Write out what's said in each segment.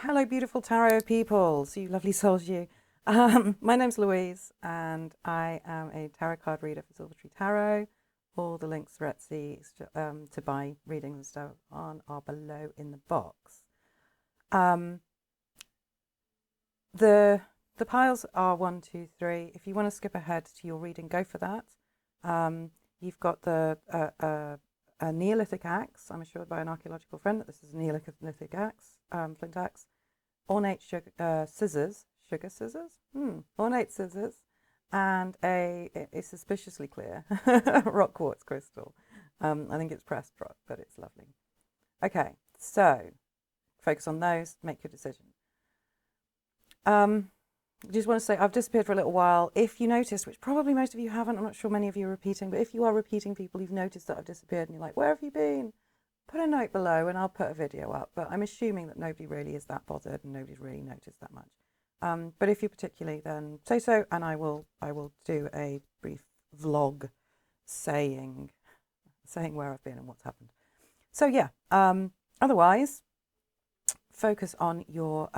Hello, beautiful tarot peoples, you lovely souls, you. My name's Louise, and I am a tarot card reader for Silvertree Tarot. All the links for Etsy to buy readings and stuff on are below in the box. Um, the piles are 1, 2, 3. If you want to skip ahead to your reading, go for that. You've got the a Neolithic axe. I'm assured by an archaeological friend that this is a Neolithic axe, flint axe. Ornate scissors, ornate scissors, and a suspiciously clear rock quartz crystal. I think it's pressed rock, but it's lovely. Okay, so focus on those, make your decision. I just want to say I've disappeared for a little while. If you noticed, which probably most of you haven't, I'm not sure many of you are repeating, but if you are repeating people, you've noticed that I've disappeared and you're like, where have you been? Put a note below and I'll put a video up, but I'm assuming that nobody really is that bothered and nobody's really noticed that much. But if you particularly, then say so, and I will do a brief vlog saying where I've been and what's happened. So yeah, otherwise, focus on your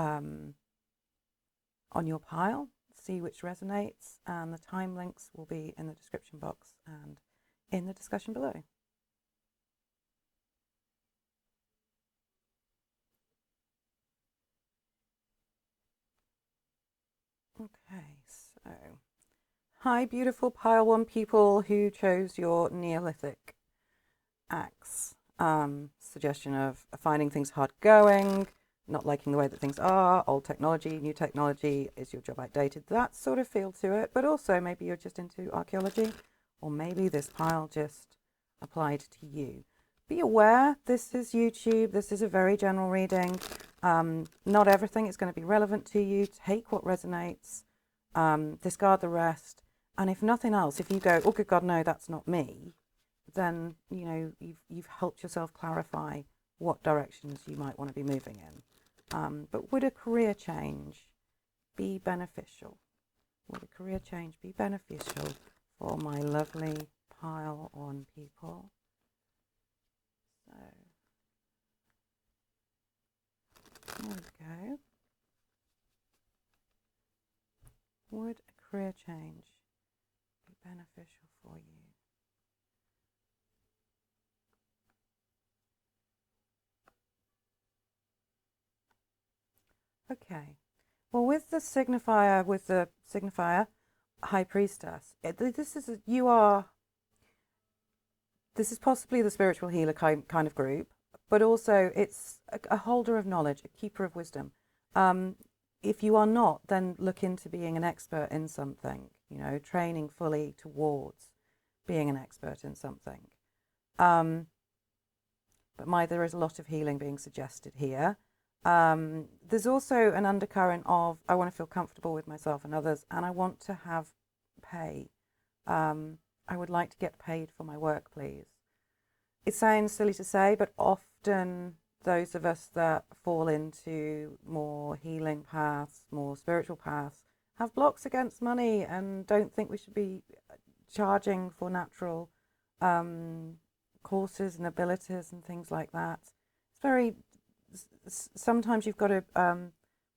pile, see which resonates, and the time links will be in the description box and in the discussion below. Okay, so hi, beautiful pile 1 people who chose your Neolithic axe. Suggestion of finding things hard going, not liking the way that things are, old technology, new technology, is your job outdated? That sort of feel to it, but also maybe you're just into archaeology, or maybe this pile just applied to you. Be aware, this is YouTube, this is a very general reading. Not everything is going to be relevant to you. Take what resonates, discard the rest, and if nothing else, if you go, oh good God, no, that's not me, then you know you've helped yourself clarify what directions you might want to be moving in. But would a career change be beneficial? Would a career change be beneficial for my lovely pile 1 people? So there we go. Would a career change be beneficial for you? Okay. Well, with the signifier, High Priestess, this is possibly the spiritual healer kind of group, but also it's a holder of knowledge, a keeper of wisdom. If you are not, then look into being an expert in something, you know, training fully towards being an expert in something. But there is a lot of healing being suggested here. There's also an undercurrent of, I want to feel comfortable with myself and others, and I want to have pay. I would like to get paid for my work, please. It sounds silly to say, but often those of us that fall into more healing paths, more spiritual paths, have blocks against money and don't think we should be charging for natural courses and abilities and things like that. It's very, sometimes you've got to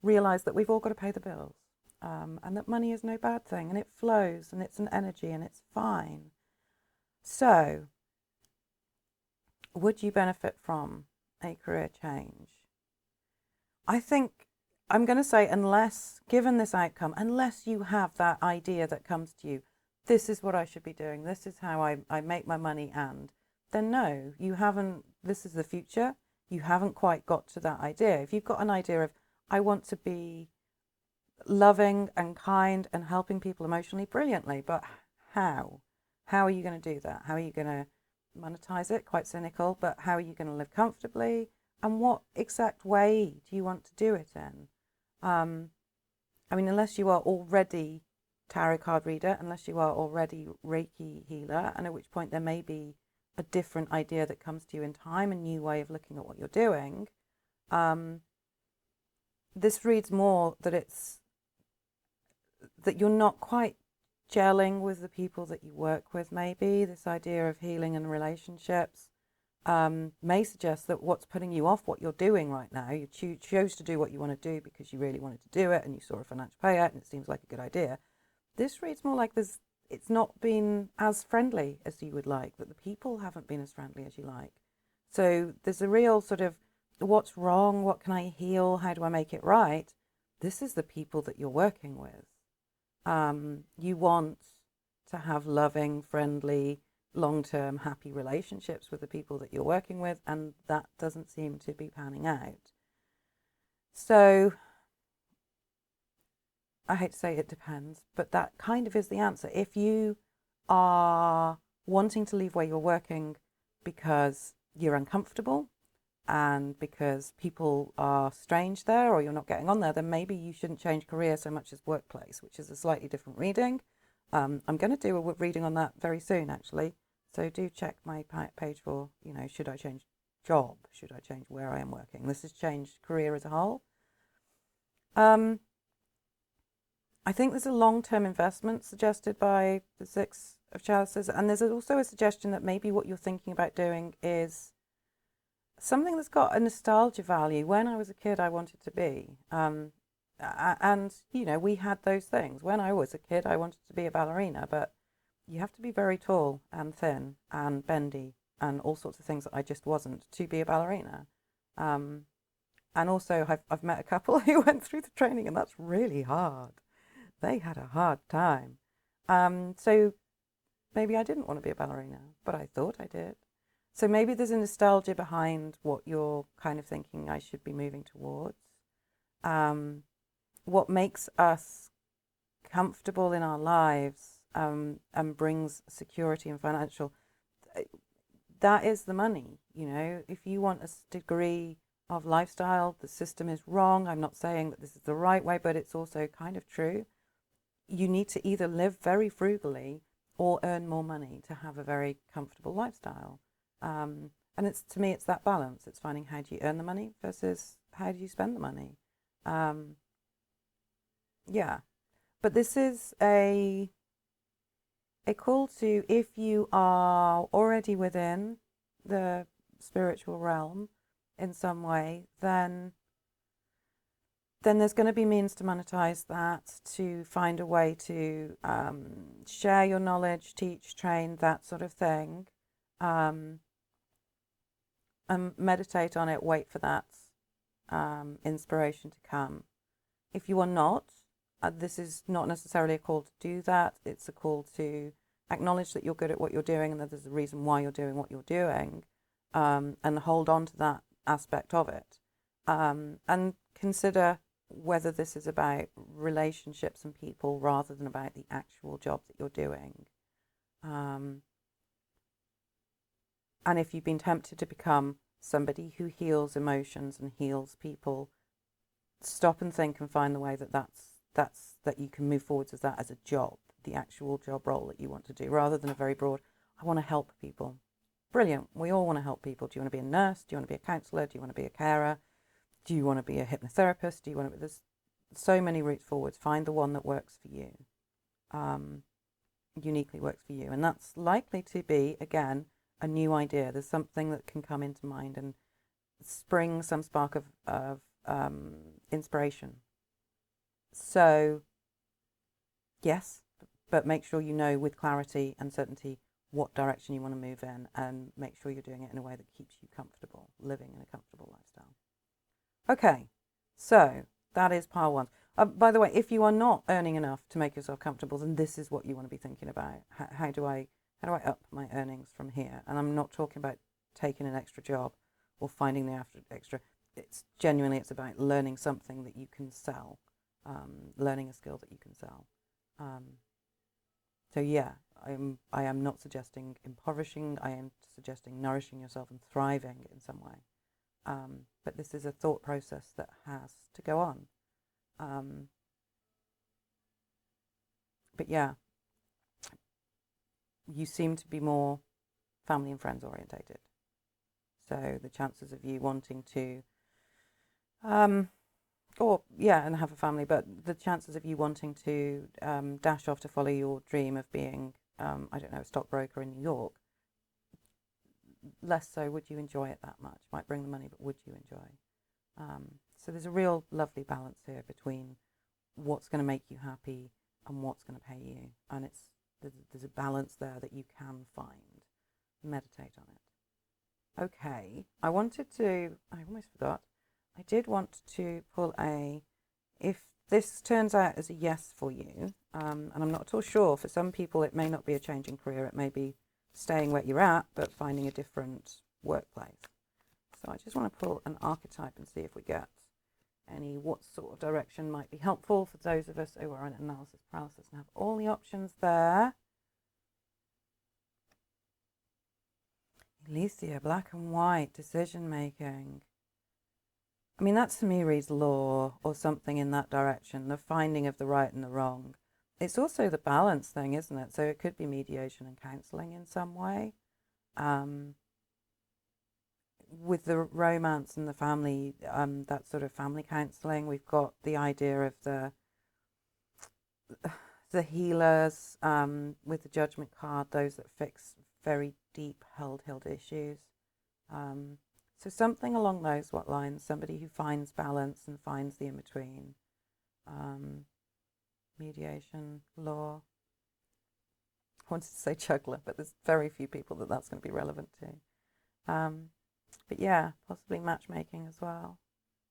realize that we've all got to pay the bills, and that money is no bad thing, and it flows, and it's an energy, and it's fine. So, would you benefit from a career change? I think I'm going to say, unless, given this outcome, unless you have that idea that comes to you, this is what I should be doing, this is how I make my money, and then no, you haven't, this is the future, you haven't quite got to that idea. If you've got an idea of, I want to be loving and kind and helping people emotionally, brilliantly, but how? How are you going to do that? How are you going to monetize it? Quite cynical, but how are you going to live comfortably? And what exact way do you want to do it in? I mean, unless you are already tarot card reader, unless you are already Reiki healer, and at which point there may be a different idea that comes to you in time, a new way of looking at what you're doing. This reads more that that you're not quite gelling with the people that you work with, maybe, this idea of healing and relationships. may suggest that what's putting you off what you're doing right now, you chose to do what you want to do because you really wanted to do it and you saw a financial payout and it seems like a good idea. This reads more like it's not been as friendly as you would like, that the people haven't been as friendly as you like. So there's a real sort of, what's wrong? What can I heal? How do I make it right? This is the people that you're working with. You want to have loving, friendly, long-term, happy relationships with the people that you're working with, and that doesn't seem to be panning out. So I hate to say it depends, but that kind of is the answer. If you are wanting to leave where you're working because you're uncomfortable and because people are strange there or you're not getting on there, then maybe you shouldn't change career so much as workplace, which is a slightly different reading. I'm going to do a reading on that very soon, actually. So do check my page for, should I change job? Should I change where I am working? This has changed career as a whole. I think there's a long-term investment suggested by the Six of Chalices. And there's also a suggestion that maybe what you're thinking about doing is something that's got a nostalgia value. When I was a kid, I wanted to be. And, we had those things. When I was a kid, I wanted to be a ballerina, but you have to be very tall and thin and bendy and all sorts of things that I just wasn't to be a ballerina. And also, I've met a couple who went through the training, and that's really hard. They had a hard time. So maybe I didn't want to be a ballerina, but I thought I did. So maybe there's a nostalgia behind what you're kind of thinking I should be moving towards. What makes us comfortable in our lives and brings security and financial, that is the money. If you want a degree of lifestyle, the system is wrong. I'm not saying that this is the right way, but it's also kind of true. You need to either live very frugally or earn more money to have a very comfortable lifestyle. And to me, it's that balance. It's finding, how do you earn the money versus how do you spend the money? Yeah. But this is a call to, if you are already within the spiritual realm in some way, then there's going to be means to monetize that, to find a way to share your knowledge, teach, train, that sort of thing. And meditate on it, wait for that inspiration to come. If you are not, this is not necessarily a call to do that. It's a call to acknowledge that you're good at what you're doing and that there's a reason why you're doing what you're doing, and hold on to that aspect of it. And consider whether this is about relationships and people rather than about the actual job that you're doing. And if you've been tempted to become somebody who heals emotions and heals people, stop and think and find the way that you can move forwards with that as a job, the actual job role that you want to do, rather than a very broad, I want to help people. Brilliant. We all want to help people. Do you want to be a nurse? Do you want to be a counsellor? Do you want to be a carer? Do you want to be a hypnotherapist? Do you want to be, there's so many routes forwards. Find the one that works for you, uniquely works for you. And that's likely to be, again, a new idea. There's something that can come into mind and spring some spark of inspiration. So, yes, but make sure you know with clarity and certainty what direction you want to move in, and make sure you're doing it in a way that keeps you comfortable, living in a comfortable lifestyle. Okay, so that is pile one. By the way, if you are not earning enough to make yourself comfortable, then this is what you want to be thinking about. How do I up my earnings from here? And I'm not talking about taking an extra job or finding the extra. It's about learning something that you can sell, learning a skill that you can sell. So yeah, I am not suggesting impoverishing. I am suggesting nourishing yourself and thriving in some way. But this is a thought process that has to go on. But yeah, you seem to be more family and friends orientated. So the chances of you wanting to, and have a family, but the chances of you wanting to dash off to follow your dream of being, a stockbroker in New York, less so, would you enjoy it that much? Might bring the money, but would you enjoy? So there's a real lovely balance here between what's going to make you happy and what's going to pay you. And there's a balance there that you can find. Meditate on it. Okay, I almost forgot. I did want to pull if this turns out as a yes for you, and I'm not at all sure, for some people it may not be a change in career, it may be staying where you're at, but finding a different workplace. So I just want to pull an archetype and see if we get what sort of direction might be helpful for those of us who are in analysis paralysis and have all the options there. Alicia, black and white, decision making. I mean, that to me reads law or something in that direction, the finding of the right and the wrong. It's also the balance thing, isn't it? So it could be mediation and counselling in some way. With the romance and the family, that sort of family counselling, we've got the idea of the healers with the judgment card, those that fix very deep held issues. So something along those lines, somebody who finds balance and finds the in-between. Mediation, law. I wanted to say juggler, but there's very few people that's going to be relevant to. But yeah, possibly matchmaking as well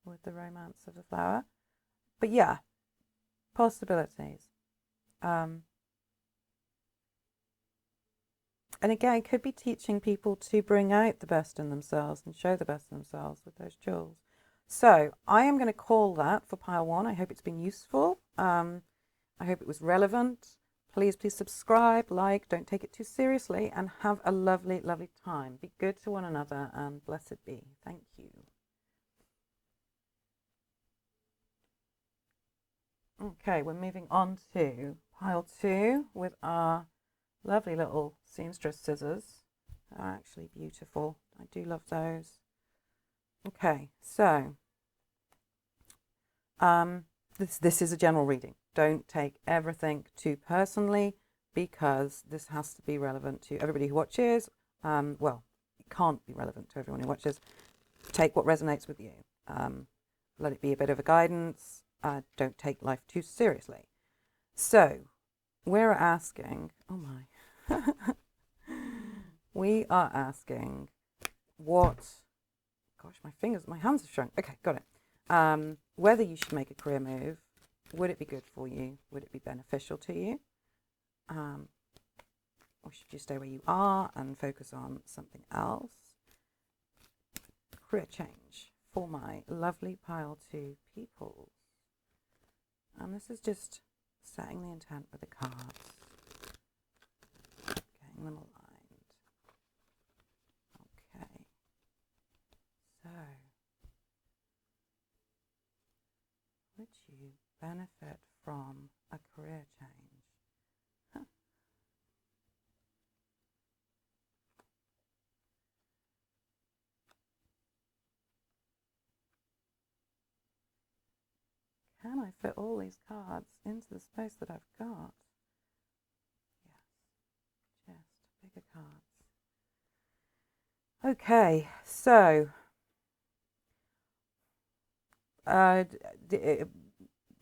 with the romance of the flower. But yeah, possibilities. And again, it could be teaching people to bring out the best in themselves and show the best in themselves with those jewels. So I am going to call that for pile one. I hope it's been useful. I hope it was relevant. Please subscribe, like, don't take it too seriously, and have a lovely, lovely time. Be good to one another, and blessed be. Thank you. Okay, we're moving on to pile two with our lovely little seamstress scissors. They're actually beautiful. I do love those. Okay, so this is a general reading. Don't take everything too personally, because this has to be relevant to everybody who watches. Well, it can't be relevant to everyone who watches. Take what resonates with you. Let it be a bit of a guidance. Don't take life too seriously. So we're asking, oh my, we are asking gosh, my hands have shrunk. Okay, got it. Whether you should make a career move. Would it be good for you? Would it be beneficial to you? Or should you stay where you are and focus on something else? Career change for my lovely pile two people. And this is just setting the intent with the cards. Getting them aligned. Okay. So, would you benefit from a career change? Huh. Can I fit all these cards into the space that I've got? Yes, just bigger cards. Okay, so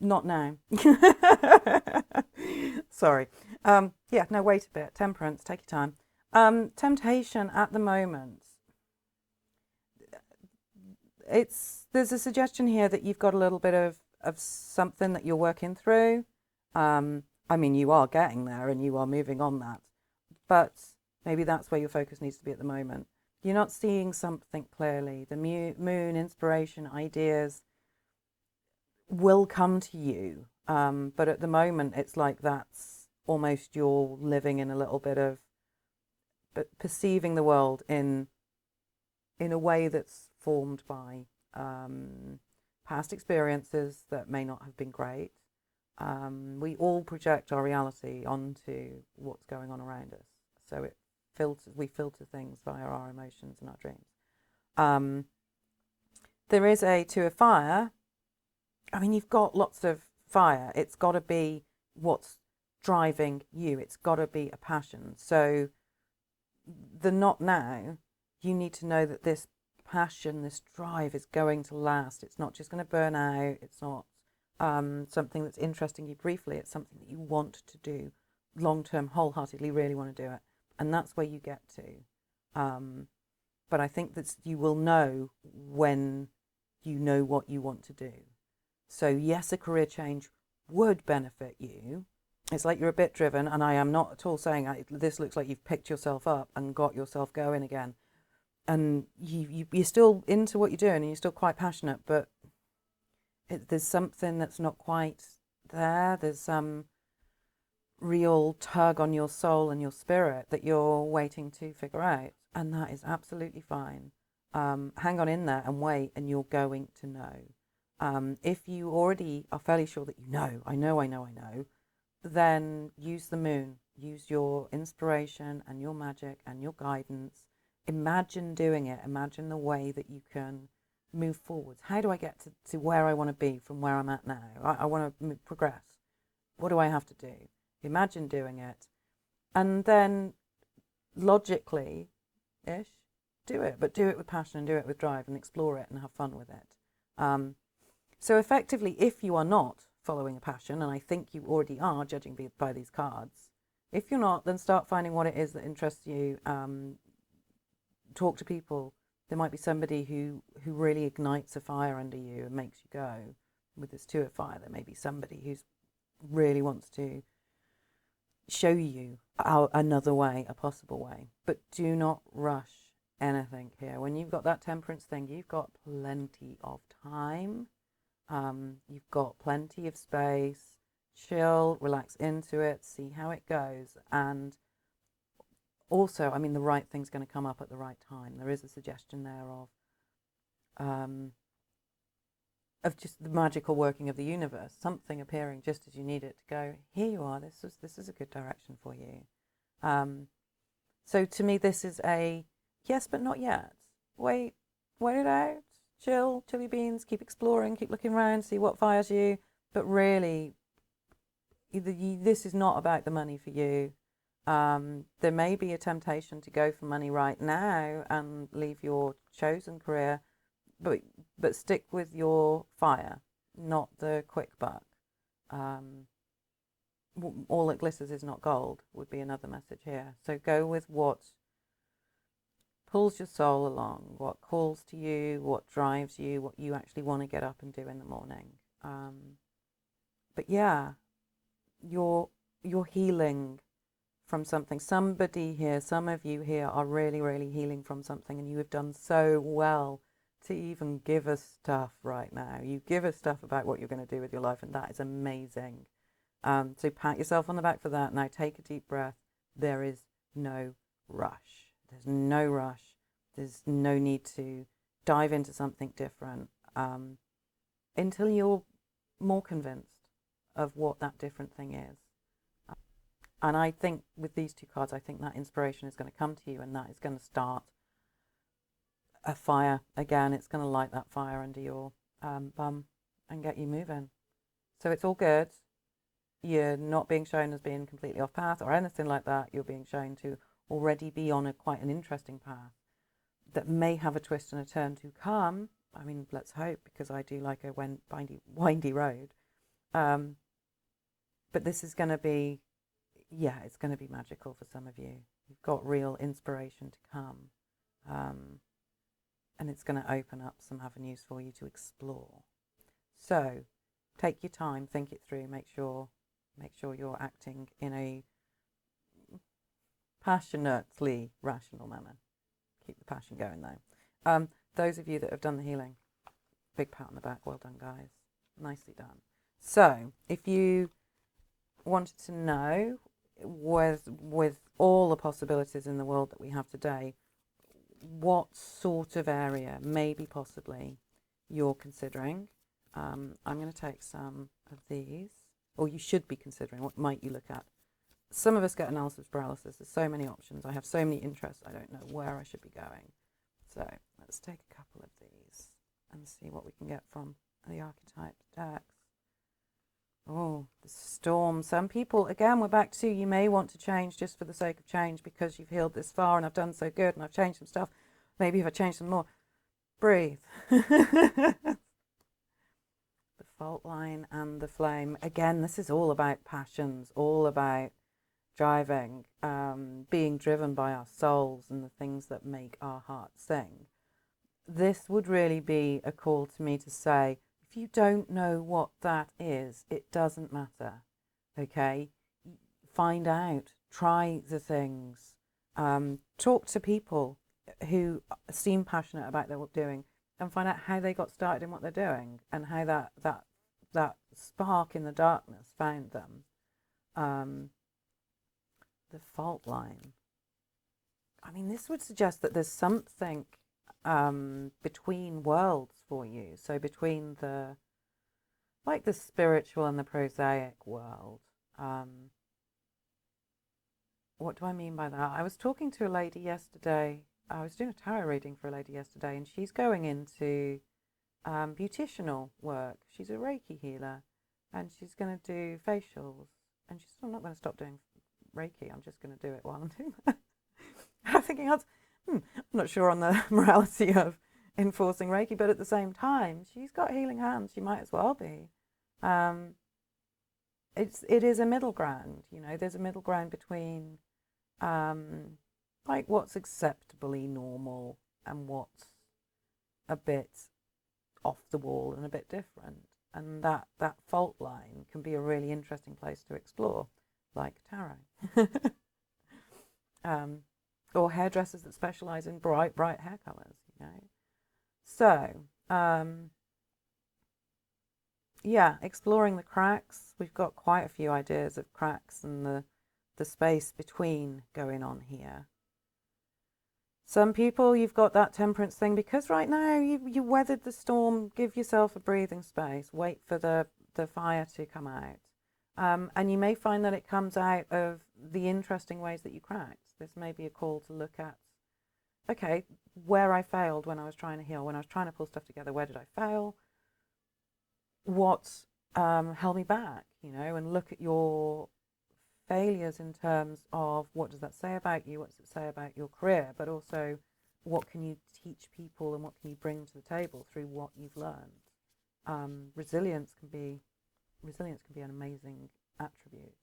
not now. Sorry. Yeah, no, wait a bit. Temperance, take your time. Temptation at the moment. There's a suggestion here that you've got a little bit of something that you're working through. I mean, you are getting there and you are moving on that, but maybe that's where your focus needs to be at the moment. You're not seeing something clearly. The moon, inspiration, ideas will come to you, but at the moment it's like that's almost you're living in a little bit of perceiving the world in a way that's formed by past experiences that may not have been great. We all project our reality onto what's going on around us, so we filter things via our emotions and our dreams. There is a two of fire. I mean, you've got lots of fire. It's got to be what's driving you. It's got to be a passion. So the not now you need to know that this passion, this drive is going to last. It's not just going to burn out. It's not something that's interesting you briefly. It's something that you want to do long-term, wholeheartedly, really want to do it. And that's where you get to. But I think that you will know when you know what you want to do. So yes, a career change would benefit you. It's like you're a bit driven, and I am not at all saying this looks like you've picked yourself up and got yourself going again. And you're still into what you're doing and you're still quite passionate, but there's something that's not quite there. There's some real tug on your soul and your spirit that you're waiting to figure out. And that is absolutely fine. Hang on in there and wait, and you're going to know. If you already are fairly sure that I know, then use the moon. Use your inspiration and your magic and your guidance. Imagine doing it. Imagine the way that you can move forwards. How do I get to where I want to be from where I'm at now? I want to progress. What do I have to do? Imagine doing it. And then logically-ish, do it. But do it with passion and do it with drive and explore it and have fun with it. So effectively, if you are not following a passion, and I think you already are, judging by these cards, if you're not, then start finding what it is that interests you. Talk to people. There might be somebody who really ignites a fire under you and makes you go. With this Two of Fire, there may be somebody who really wants to show you another way, a possible way. But do not rush anything here. When you've got that Temperance thing, you've got plenty of time. You've got plenty of space. Chill, relax into it, see how it goes. And also, I mean, the right thing's going to come up at the right time. There is a suggestion there of just the magical working of the universe, something appearing just as you need it to go, here you are, this is a good direction for you. So to me, this is a yes, but not yet. Wait it out, chill your beans, keep exploring, keep looking around, see what fires you. But really, this is not about the money for you. There may be a temptation to go for money right now and leave your chosen career, but stick with your fire, not the quick buck. All that glitters is not gold would be another message here. So go with what pulls your soul along, what calls to you, what drives you, what you actually want to get up and do in the morning. But yeah, you're healing from something. Somebody here, some of you here are really, really healing from something, and you have done so well to even give us stuff right now. You give us stuff about what you're going to do with your life, and that is amazing. So pat yourself on the back for that. Now take a deep breath. There is no rush. There's no rush. There's no need to dive into something different until you're more convinced of what that different thing is. And I think with these two cards, I think that inspiration is going to come to you, and that is going to start a fire again. It's going to light that fire under your bum and get you moving. So it's all good. You're not being shown as being completely off path or anything like that. You're being shown to already be on quite an interesting path that may have a twist and a turn to come. I mean, let's hope, because I do like a windy road. But this is going to be, it's going to be magical for some of you. You've got real inspiration to come. And it's going to open up some avenues for you to explore. So take your time, think it through, make sure you're acting in a passionately rational manner. Keep the passion going though. Those of you that have done the healing, big pat on the back, well done guys. Nicely done. So if you wanted to know, with all the possibilities in the world that we have today, what sort of area, maybe possibly, you're considering, I'm going to take some of these, or you should be considering, what might you look at? Some of us get analysis paralysis. There's so many options. I have so many interests. I don't know where I should be going. So let's take a couple of these and see what we can get from the archetype decks. Oh, the storm. Some people, again, we're back to, you may want to change just for the sake of change because you've healed this far and I've done so good and I've changed some stuff. Maybe if I change some more. Breathe. The fault line and the flame. Again, this is all about passions, all about driving, being driven by our souls and the things that make our hearts sing. This would really be a call to me to say, if you don't know what that is, it doesn't matter, okay? Find out, try the things, talk to people who seem passionate about what they're doing, and find out how they got started in what they're doing and how that spark in the darkness found them. The fault line. I mean, this would suggest that there's something between worlds for you. So between the spiritual and the prosaic world. What do I mean by that? I was talking to a lady yesterday. I was doing a tarot reading for a lady yesterday, and she's going into beauticianal work. She's a Reiki healer, and she's going to do facials. And she said, I'm not going to stop doing Reiki. I'm just going to do it while I'm doing that. I'm thinking, I'm not sure on the morality of enforcing Reiki, but at the same time, she's got healing hands. She might as well be. It is a middle ground. You know, there's a middle ground between like what's acceptably normal and what's a bit off the wall and a bit different. And that fault line can be a really interesting place to explore, like tarot. Or hairdressers that specialise in bright hair colours, you know. So, yeah, exploring the cracks. We've got quite a few ideas of cracks and the space between going on here. Some people, you've got that temperance thing, because right now you weathered the storm. Give yourself a breathing space. Wait for the fire to come out. And you may find that it comes out of the interesting ways that you cracked. This may be a call to look at, okay, where I failed when I was trying to heal, when I was trying to pull stuff together, where did I fail? What held me back, you know, and look at your failures in terms of what does that say about you, what does it say about your career, but also what can you teach people and what can you bring to the table through what you've learned. Resilience can be an amazing attribute.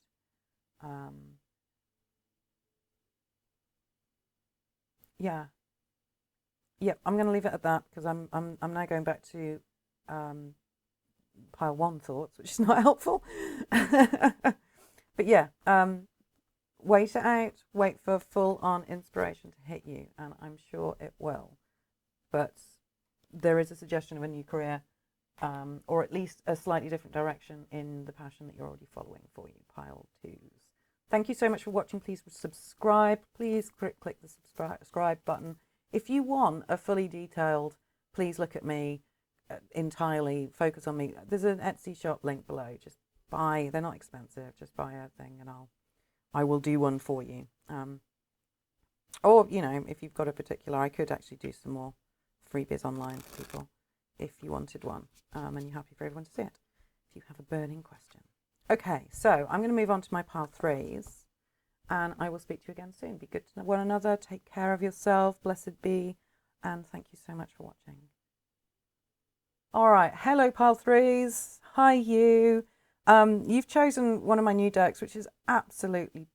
Yeah, I'm going to leave it at that, because I'm now going back to pile one thoughts, which is not helpful. But yeah, wait it out, wait for full-on inspiration to hit you, and I'm sure it will. But there is a suggestion of a new career, or at least a slightly different direction in the passion that you're already following for you, pile twos. Thank you so much for watching. Please subscribe. Please click the subscribe button. If you want a fully detailed, please look at me entirely, focus on me. There's an Etsy shop link below. Just buy. They're not expensive. Just buy a thing, and I will do one for you. Or, you know, if you've got a particular, I could actually do some more freebies online for people if you wanted one, and you're happy for everyone to see it. If you have a burning question. Okay, so I'm going to move on to my pile threes, and I will speak to you again soon. Be good to one another. Take care of yourself. Blessed be, and thank you so much for watching. All right, hello pile threes. Hi you. You've chosen one of my new decks, which is absolutely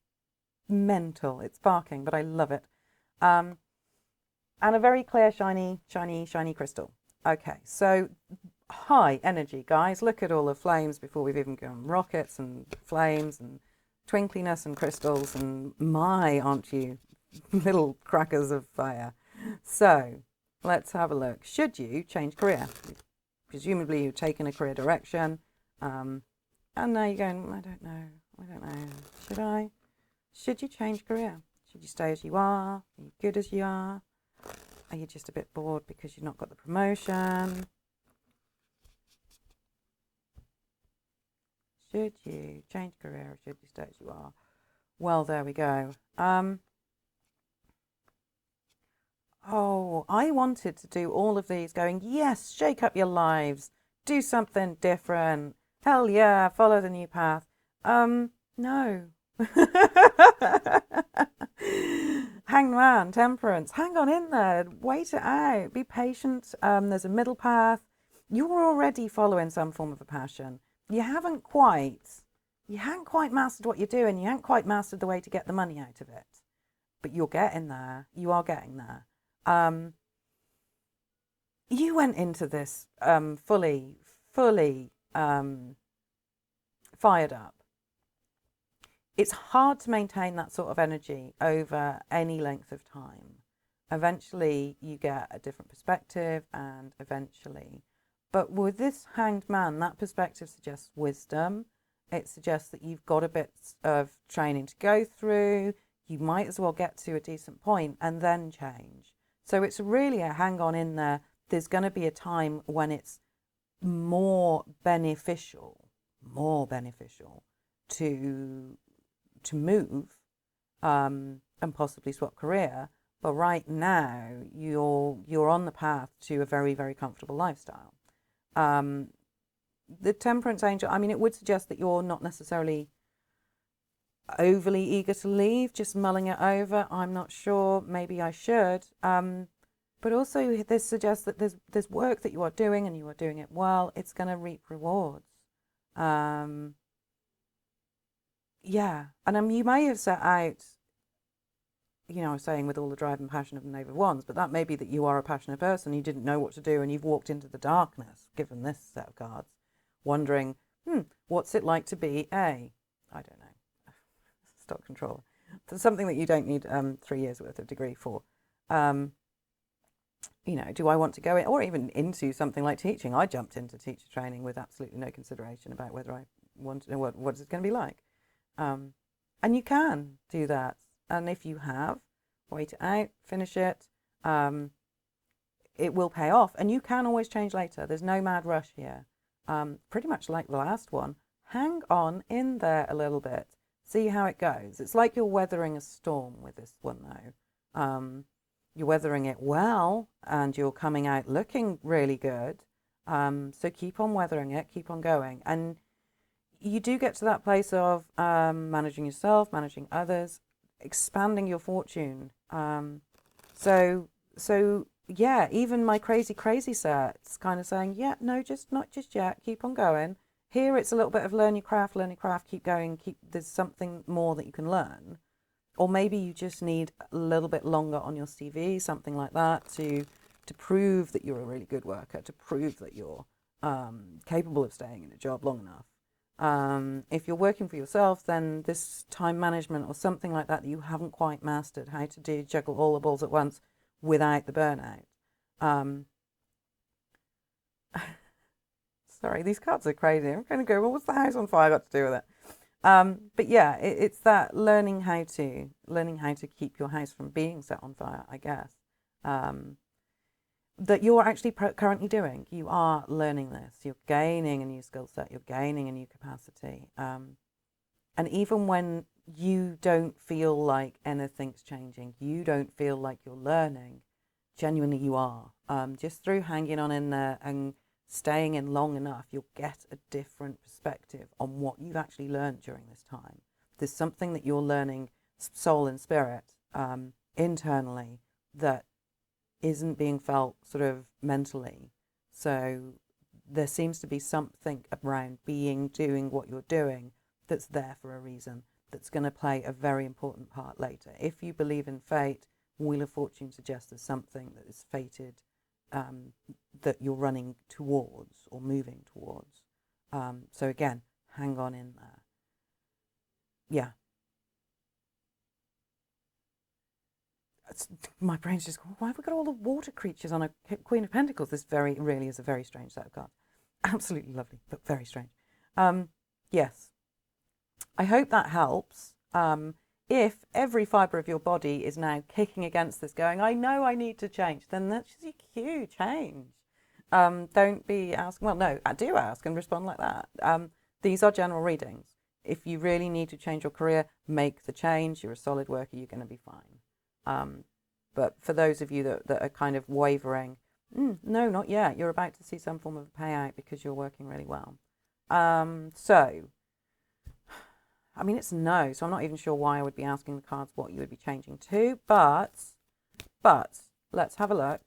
mental. It's barking, but I love it. And a very clear, shiny crystal. Okay, so high energy, guys. Look at all the flames before we've even gone rockets and flames and twinkliness and crystals, and my, aren't you little crackers of fire. So let's have a look. Should you change career? Presumably you've taken a career direction, and now you're going, I don't know. Should you change career? Should you stay as you are? Are you good as you are? Are you just a bit bored because you've not got the promotion? Should you change career, or should you stay as you are? Well, there we go. Oh, I wanted to do all of these going, yes, shake up your lives, do something different. Hell yeah, follow the new path. No. Hanged Man, Temperance, hang on in there, wait it out, be patient. There's a middle path. You're already following some form of a passion. You haven't quite mastered what you're doing. You haven't quite mastered the way to get the money out of it, but you're getting there. You are getting there. You went into this fully fired up. It's hard to maintain that sort of energy over any length of time. Eventually, you get a different perspective, and eventually. But with this Hanged Man, that perspective suggests wisdom. It suggests that you've got a bit of training to go through. You might as well get to a decent point and then change. So it's really a hang on in there. There's going to be a time when it's more beneficial to move and possibly swap career. But right now, you're on the path to a very, very comfortable lifestyle. The Temperance Angel, I mean, it would suggest that you're not necessarily overly eager to leave, just mulling it over. I'm not sure, maybe I should. But also this suggests that there's work that you are doing and you are doing it well. It's going to reap rewards. Yeah, and you may have set out, saying with all the drive and passion of the Knave of Wands, but that may be that you are a passionate person. You didn't know what to do and you've walked into the darkness, given this set of cards, wondering, what's it like to be I don't know, stock controller. There's something that you don't need 3 years worth of degree for. Do I want to go in, or even into something like teaching? I jumped into teacher training with absolutely no consideration about whether I want to know what it's going to be like. And you can do that. And if you have, wait it out, finish it, it will pay off. And you can always change later. There's no mad rush here. Pretty much like the last one. Hang on in there a little bit. See how it goes. It's like you're weathering a storm with this one, though. You're weathering it well, and you're coming out looking really good. So keep on weathering it, keep on going. And you do get to that place of managing yourself, managing others, expanding your fortune. So yeah, even my crazy set's kind of saying, yeah, no, not just yet, keep on going. Here it's a little bit of learn your craft, keep going, there's something more that you can learn. Or maybe you just need a little bit longer on your CV, something like that, to prove that you're a really good worker, to prove that you're capable of staying in a job long enough. If you're working for yourself, then this time management or something like that you haven't quite mastered, how to juggle all the balls at once without the burnout. Sorry, these cards are crazy. I'm going to go, well, what's the house on fire got to do with it? But yeah, it's that learning how to keep your house from being set on fire, I guess, that you're actually currently doing. You are learning this. You're gaining a new skill set. You're gaining a new capacity. And even when you don't feel like anything's changing, you don't feel like you're learning, genuinely you are. Just through hanging on in there and staying in long enough, you'll get a different perspective on what you've actually learned during this time. There's something that you're learning, soul and spirit, internally, that isn't being felt sort of mentally. So there seems to be something around doing what you're doing that's there for a reason, that's going to play a very important part later. If you believe in fate, Wheel of Fortune suggests there's something that is fated, that you're running towards or moving towards. So again, hang on in there. Yeah. My brain's just going, why have we got all the water creatures on a Queen of Pentacles? This really is a very strange set of cards. Absolutely lovely, but very strange. Yes. I hope that helps. If every fibre of your body is now kicking against this, going, I know I need to change, then that's just a huge change. Don't be asking, well, no, I do ask and respond like that. These are general readings. If you really need to change your career, make the change. You're a solid worker, you're going to be fine. But for those of you that are kind of wavering, no, not yet. You're about to see some form of a payout because you're working really well. So I mean, it's no, so I'm not even sure why I would be asking the cards what you would be changing to, but let's have a look.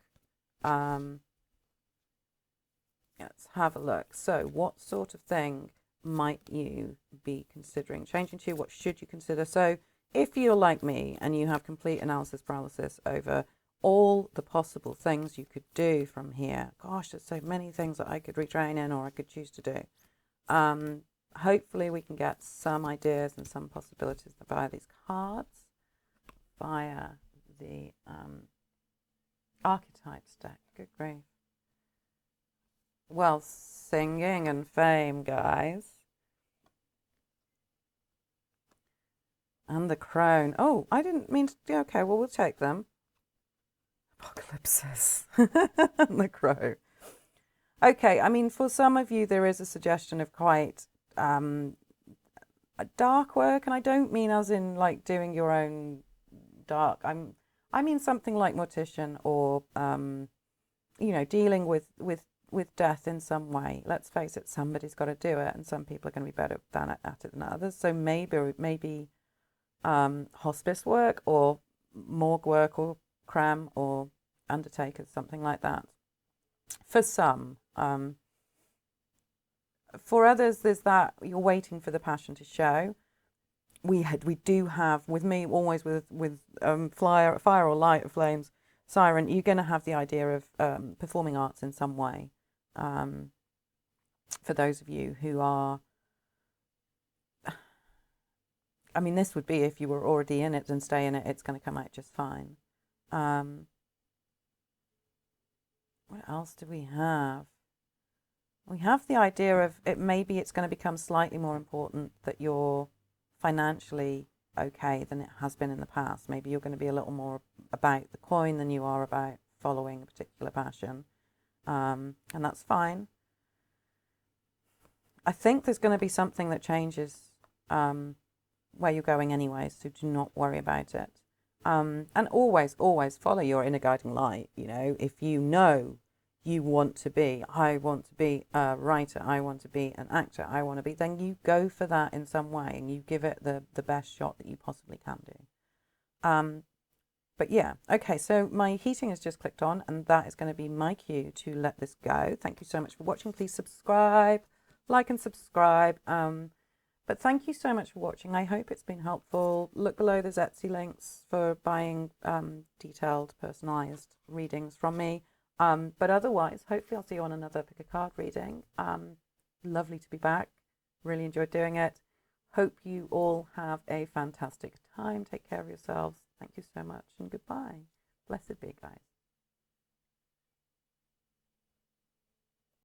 Let's have a look. So what sort of thing might you be considering changing to? What should you consider? So if you're like me and you have complete analysis paralysis over all the possible things you could do from here, gosh, there's so many things that I could retrain in or I could choose to do. Hopefully we can get some ideas and some possibilities via these cards, via the archetypes deck. Good grief. Well, singing and fame, guys. And the crone. Oh, I didn't mean to. Yeah, okay, well, we'll take them. Apocalypses. And the crow. Okay, I mean, for some of you, there is a suggestion of quite dark work, and I don't mean as in like doing your own dark. I mean something like mortician or dealing with death in some way. Let's face it, somebody's got to do it, and some people are going to be better at it than others. So maybe hospice work or morgue work or cram or undertakers, something like that. For some. For others, there's that you're waiting for the passion to show. We do have, with me, always with fire or light or flames, siren, you're going to have the idea of performing arts in some way. For those of you who are, I mean, this would be if you were already in it and stay in it, it's going to come out just fine. What else do we have? We have the idea of it. Maybe it's going to become slightly more important that you're financially okay than it has been in the past. Maybe you're going to be a little more about the coin than you are about following a particular passion. And that's fine. I think there's going to be something that changes where you're going anyway, so do not worry about it. And always follow your inner guiding light. If you know you want to be, I want to be a writer, I want to be an actor, I want to be, then you go for that in some way and you give it the best shot that you possibly can do. But yeah, okay, so my heating has just clicked on and that is going to be my cue to let this go. Thank you so much for watching. Please subscribe, like and subscribe. But thank you so much for watching. I hope it's been helpful. Look below, there's Etsy links for buying detailed, personalised readings from me. But otherwise, hopefully I'll see you on another pick a card reading. Lovely to be back. Really enjoyed doing it. Hope you all have a fantastic time. Take care of yourselves. Thank you so much and goodbye. Blessed be, guys.